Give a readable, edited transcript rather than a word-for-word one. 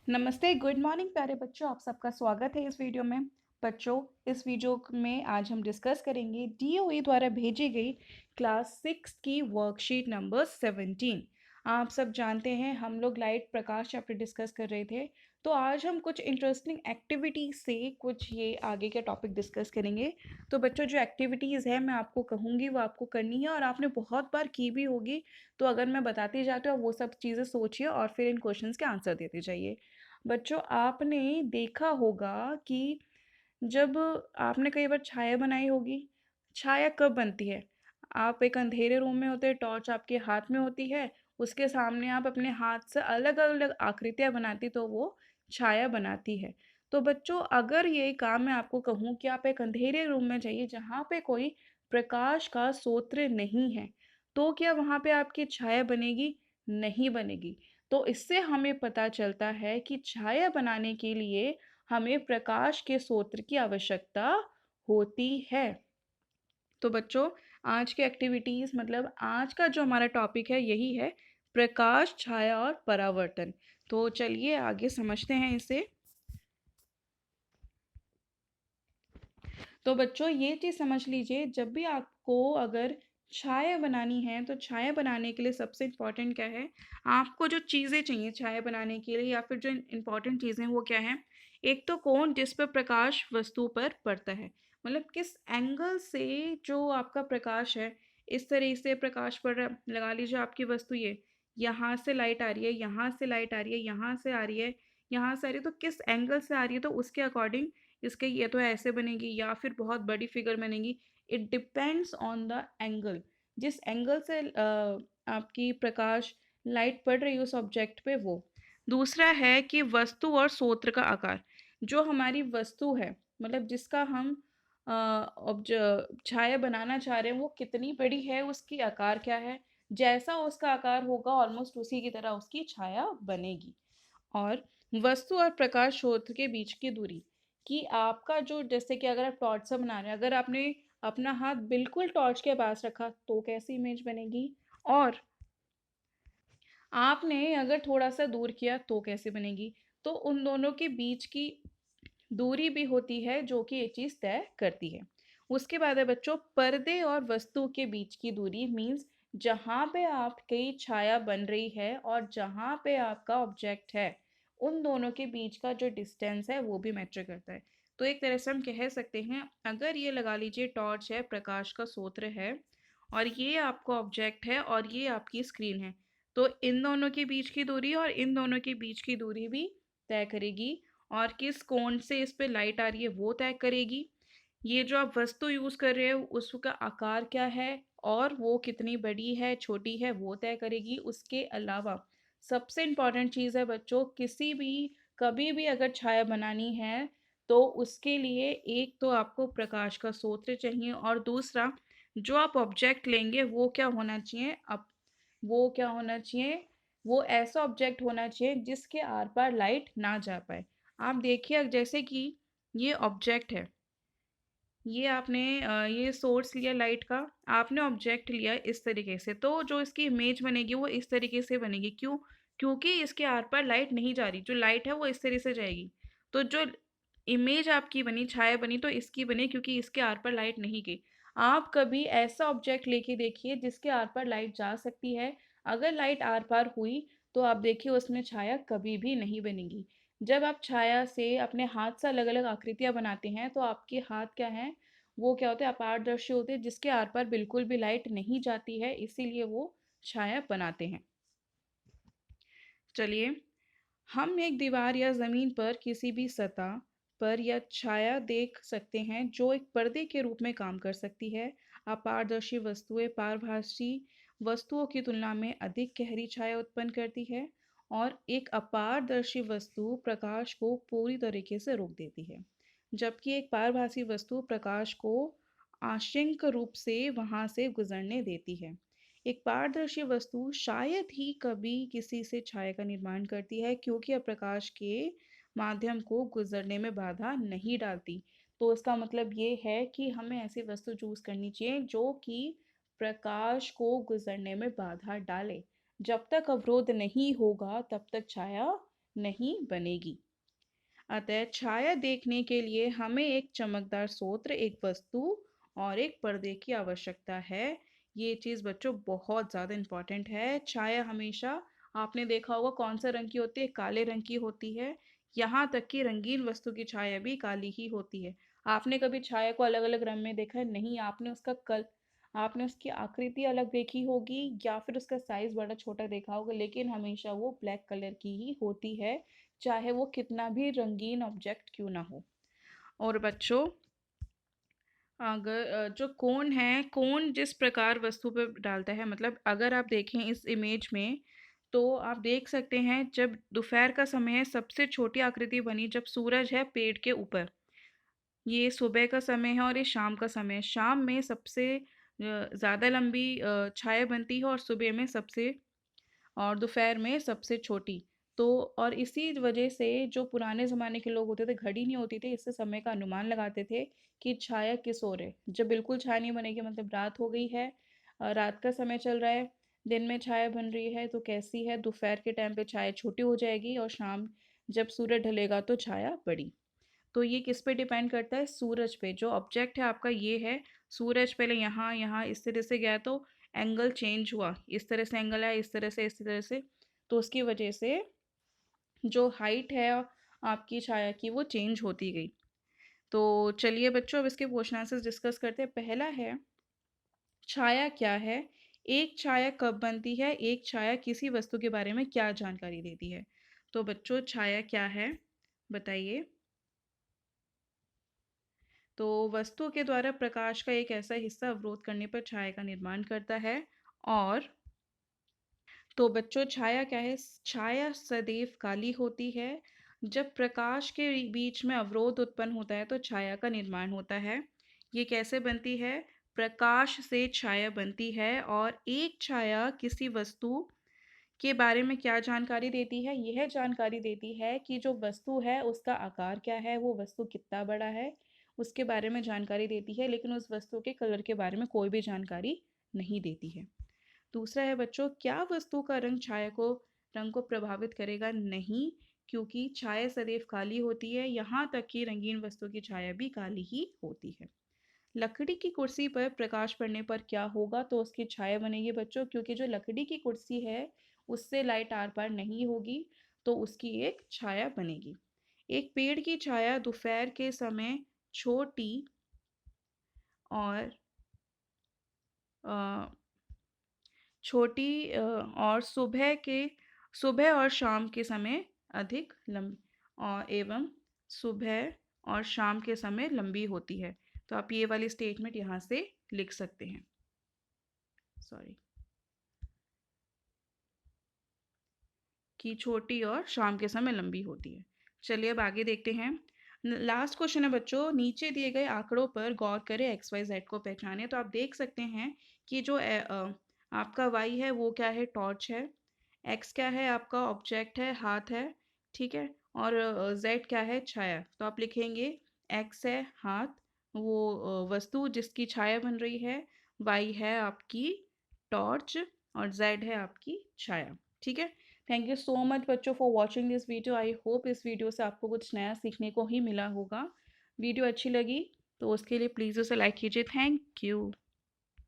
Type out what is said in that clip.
नमस्ते, good morning प्यारे बच्चों, आप सबका स्वागत है इस वीडियो में। बच्चों, इस वीडियो में आज हम डिस्कस करेंगे डीओई द्वारा भेजी गई क्लास 6 की वर्कशीट नंबर 17। आप सब जानते हैं हम लोग लाइट प्रकाश चैप्टर डिस्कस कर रहे थे, तो आज हम कुछ इंटरेस्टिंग एक्टिविटी से कुछ ये आगे के टॉपिक डिस्कस करेंगे। तो बच्चों, जो एक्टिविटीज़ है मैं आपको कहूँगी वो आपको करनी है और आपने बहुत बार की भी होगी। तो अगर मैं बताती जाती हूँ, वो सब चीज़ें सोचिए और फिर इन क्वेश्चंस के आंसर देते जाइए। बच्चों, आपने देखा होगा कि जब आपने कई बार छाया बनाई होगी। छाया कब बनती है? आप एक अंधेरे रूम में होते हैं, टॉर्च आपके हाथ में होती है, उसके सामने आप अपने हाथ से अलग अलग आकृतियां बनाती तो वो छाया बनाती है। तो बच्चों, अगर ये काम मैं आपको कहूँ कि आप एक अंधेरे रूम में जाइए जहाँ पे कोई प्रकाश का स्रोत नहीं है, तो क्या वहाँ पे आपकी छाया बनेगी? नहीं बनेगी। तो इससे हमें पता चलता है कि छाया बनाने के लिए हमें प्रकाश के स्रोत की आवश्यकता होती है। तो बच्चों, आज की एक्टिविटीज मतलब आज का जो हमारा टॉपिक है यही है प्रकाश, छाया और परावर्तन। तो चलिए आगे समझते हैं इसे। तो बच्चों, ये चीज़ समझ लीजिए, जब भी आपको अगर छाया बनानी है तो छाया बनाने के लिए सबसे इम्पोर्टेंट क्या है? आपको जो चीज़ें चाहिए छाया बनाने के लिए या फिर जो इम्पोर्टेंट चीज़ें वो क्या है? एक तो कोण जिस पर प्रकाश वस्तु पर पड़ता है, मतलब किस एंगल से जो आपका प्रकाश है, इस तरह से प्रकाश पड़ रहा है। लगा लीजिए आपकी वस्तु ये यहाँ से लाइट आ रही है, यहाँ से लाइट आ रही है, यहाँ से आ रही है, यहाँ से आ रही है, तो किस एंगल से आ रही है तो उसके अकॉर्डिंग इसके ये तो ऐसे बनेगी या फिर बहुत बड़ी फिगर बनेगी। It depends on the angle, जिस एंगल से आपकी प्रकाश लाइट पड़ रही है उस ऑब्जेक्ट पे वो। दूसरा है कि वस्तु और स्रोत का आकार। जो हमारी वस्तु है, मतलब जिसका हम छाया बनाना चाह रहे हैं, वो कितनी बड़ी है, उसकी आकार क्या है। जैसा उसका आकार होगा ऑलमोस्ट उसी की तरह उसकी छाया बनेगी। और वस्तु और प्रकाश स्रोत के बीच की दूरी, कि आपका जो जैसे कि अगर आप टॉर्च से बना रहे हैं, अगर आपने अपना हाथ बिल्कुल टॉर्च के पास रखा तो कैसी इमेज बनेगी, और आपने अगर थोड़ा सा दूर किया तो कैसे बनेगी। तो उन दोनों के बीच की दूरी भी होती है जो कि ये चीज़ तय करती है। उसके बाद है बच्चों पर्दे और वस्तु के बीच की दूरी, मीन्स जहाँ पे आपकी छाया बन रही है और जहाँ पे आपका ऑब्जेक्ट है, उन दोनों के बीच का जो डिस्टेंस है वो भी मैटर करता है। तो एक तरह से हम कह सकते हैं, अगर ये लगा लीजिए टॉर्च है, प्रकाश का स्रोत है, और ये आपका ऑब्जेक्ट है और ये आपकी स्क्रीन है, तो इन दोनों के बीच की दूरी और इन दोनों के बीच की दूरी भी तय करेगी, और किस कोण से इस पे लाइट आ रही है वो तय करेगी। ये जो आप वस्तु यूज़ कर रहे हो उसका आकार क्या है और वो कितनी बड़ी है छोटी है वो तय करेगी। उसके अलावा सबसे इम्पॉर्टेंट चीज़ है बच्चों, किसी भी कभी भी अगर छाया बनानी है तो उसके लिए एक तो आपको प्रकाश का स्रोत चाहिए, और दूसरा जो आप ऑब्जेक्ट लेंगे वो क्या होना चाहिए, अब वो क्या होना चाहिए, वो ऐसा ऑब्जेक्ट होना चाहिए जिसके आर पार लाइट ना जा पाए। आप देखिए जैसे कि ये ऑब्जेक्ट है, ये आपने ये सोर्स लिया लाइट का, आपने ऑब्जेक्ट लिया इस तरीके से, तो जो इसकी इमेज बनेगी वो इस तरीके से बनेगी। क्यों? क्योंकि इसके आर पार लाइट नहीं जा रही, जो लाइट है वो इस तरह से जाएगी। तो जो इमेज आपकी बनी, छाया बनी, तो इसकी बनी क्योंकि इसके आर पार लाइट नहीं गई। आप कभी ऐसा ऑब्जेक्ट लेके देखिए जिसके आर पार लाइट जा सकती है, अगर लाइट आर पार हुई तो आप देखिए उसमें छाया कभी भी नहीं बनेगी। जब आप छाया से अपने हाथ से अलग अलग आकृतियां बनाते हैं तो आपके हाथ क्या हैं, वो क्या होते हैं, अपारदर्शी होते हैं, जिसके आर पार बिल्कुल भी लाइट नहीं जाती है, इसीलिए वो छाया बनाते हैं। चलिए, हम एक दीवार या ज़मीन पर किसी भी सतह पर या छाया देख सकते हैं जो एक पर्दे के रूप में काम कर सकती है। अपारदर्शी वस्तुएं पारभासी वस्तुओं की तुलना में अधिक गहरी छाया उत्पन्न करती है, और एक अपारदर्शी वस्तु प्रकाश को पूरी तरीके से रोक देती है, जबकि एक पारभासी वस्तु प्रकाश को आंशिक रूप से वहां से गुजरने देती है। एक पारदर्शी वस्तु शायद ही कभी किसी से छाया का निर्माण करती है क्योंकि यह प्रकाश के माध्यम को गुजरने में बाधा नहीं डालती। तो इसका मतलब ये है कि हमें ऐसी वस्तु चूज करनी चाहिए जो कि प्रकाश को गुजरने में बाधा डाले। जब तक अवरोध नहीं होगा तब तक छाया नहीं बनेगी। अतः छाया देखने के लिए हमें एक चमकदार स्रोत, एक वस्तु और एक पर्दे की आवश्यकता है। ये चीज़ बच्चों बहुत ज़्यादा इम्पॉर्टेंट है। छाया हमेशा, आपने देखा होगा कौन सा रंग की होती है, काले रंग की होती है। यहाँ तक कि रंगीन वस्तु की छाया भी काली ही होती है। आपने कभी छाया को अलग अलग रंग में देखा है? नहीं। आपने उसकी आकृति अलग देखी होगी या फिर उसका साइज बड़ा छोटा देखा होगा, लेकिन हमेशा वो ब्लैक कलर की ही होती है, चाहे वो कितना भी रंगीन ऑब्जेक्ट क्यों ना हो। और बच्चों, अगर जो कोन है, कोन जिस प्रकार वस्तु पे डालता है, मतलब अगर आप देखें इस इमेज में, तो आप देख सकते हैं जब दोपहर का समय है, सबसे छोटी आकृति बनी जब सूरज है पेड़ के ऊपर। ये सुबह का समय है और ये शाम का समय है। शाम में सबसे ज़्यादा लंबी छाया बनती है और सुबह में सबसे, और दोपहर में सबसे छोटी। तो और इसी वजह से जो पुराने ज़माने के लोग होते थे, घड़ी नहीं होती थी, इससे समय का अनुमान लगाते थे कि छाया किस ओर है। जब बिल्कुल छाया नहीं बनेगी, मतलब रात हो गई है, रात का समय चल रहा है, दिन में छाया बन रही है, तो कैसी है, दोपहर के टाइम पे छाया छोटी हो जाएगी और शाम जब सूरज ढलेगा तो छाया बड़ी। तो ये किस पे डिपेंड करता है? सूरज पे। जो ऑब्जेक्ट है आपका ये है, सूरज पहले यहाँ यहाँ इस तरह से गया तो एंगल चेंज हुआ, इस तरह से एंगल आया, इस तरह से, इस तरह से, तो उसकी वजह से जो हाइट है आपकी छाया की वो चेंज होती गई। तो चलिए बच्चों, अब इसके क्वेश्चन आंसर्स डिस्कस करते हैं। पहला है, छाया क्या है? एक छाया कब बनती है? एक छाया किसी वस्तु के बारे में क्या जानकारी देती है? तो बच्चों, छाया क्या है बताइए। तो वस्तु के द्वारा प्रकाश का एक ऐसा हिस्सा अवरोध करने पर छाया का निर्माण करता है। और तो बच्चों, छाया क्या है? छाया सदैव काली होती है। जब प्रकाश के बीच में अवरोध उत्पन्न होता है तो छाया का निर्माण होता है। ये कैसे बनती है? प्रकाश से छाया बनती है। और एक छाया किसी वस्तु के बारे में क्या जानकारी देती है? यह जानकारी देती है कि जो वस्तु है उसका आकार क्या है, वो वस्तु कितना बड़ा है, उसके बारे में जानकारी देती है, लेकिन उस वस्तु के कलर के बारे में कोई भी जानकारी नहीं देती है। दूसरा है बच्चों, क्या वस्तु का रंग को प्रभावित करेगा? नहीं, क्योंकि छाया सदैव काली होती है, यहाँ तक कि रंगीन वस्तु की छाया भी काली ही होती है। लकड़ी की कुर्सी पर प्रकाश पड़ने पर क्या होगा? तो उसकी छाया बनेगी बच्चों, क्योंकि जो लकड़ी की कुर्सी है उससे लाइट आर पार नहीं होगी, तो उसकी एक छाया बनेगी। एक पेड़ की छाया दोपहर के समय छोटी और अ, और सुबह और शाम के समय अधिक लंबी, और एवं सुबह और शाम के समय लंबी होती है। तो आप ये वाली स्टेटमेंट यहाँ से लिख सकते हैं। सॉरी, कि छोटी और शाम के समय लंबी होती है। चलिए अब आगे देखते हैं। लास्ट क्वेश्चन है बच्चों, नीचे दिए गए आंकड़ों पर गौर करें, एक्स वाई जेड को पहचानें। तो आप देख सकते हैं कि जो आपका वाई है वो क्या है? टॉर्च है। एक्स क्या है? आपका ऑब्जेक्ट है, हाथ है, ठीक है। और जेड क्या है? छाया। तो आप लिखेंगे एक्स है हाथ, वो वस्तु जिसकी छाया बन रही है, वाई है आपकी टॉर्च, और जेड है आपकी छाया, ठीक है। थैंक यू सो मच बच्चों for watching this video. I hope इस वीडियो से आपको कुछ नया सीखने को ही मिला होगा। वीडियो अच्छी लगी तो उसके लिए प्लीज़ उसे लाइक कीजिए। Thank you.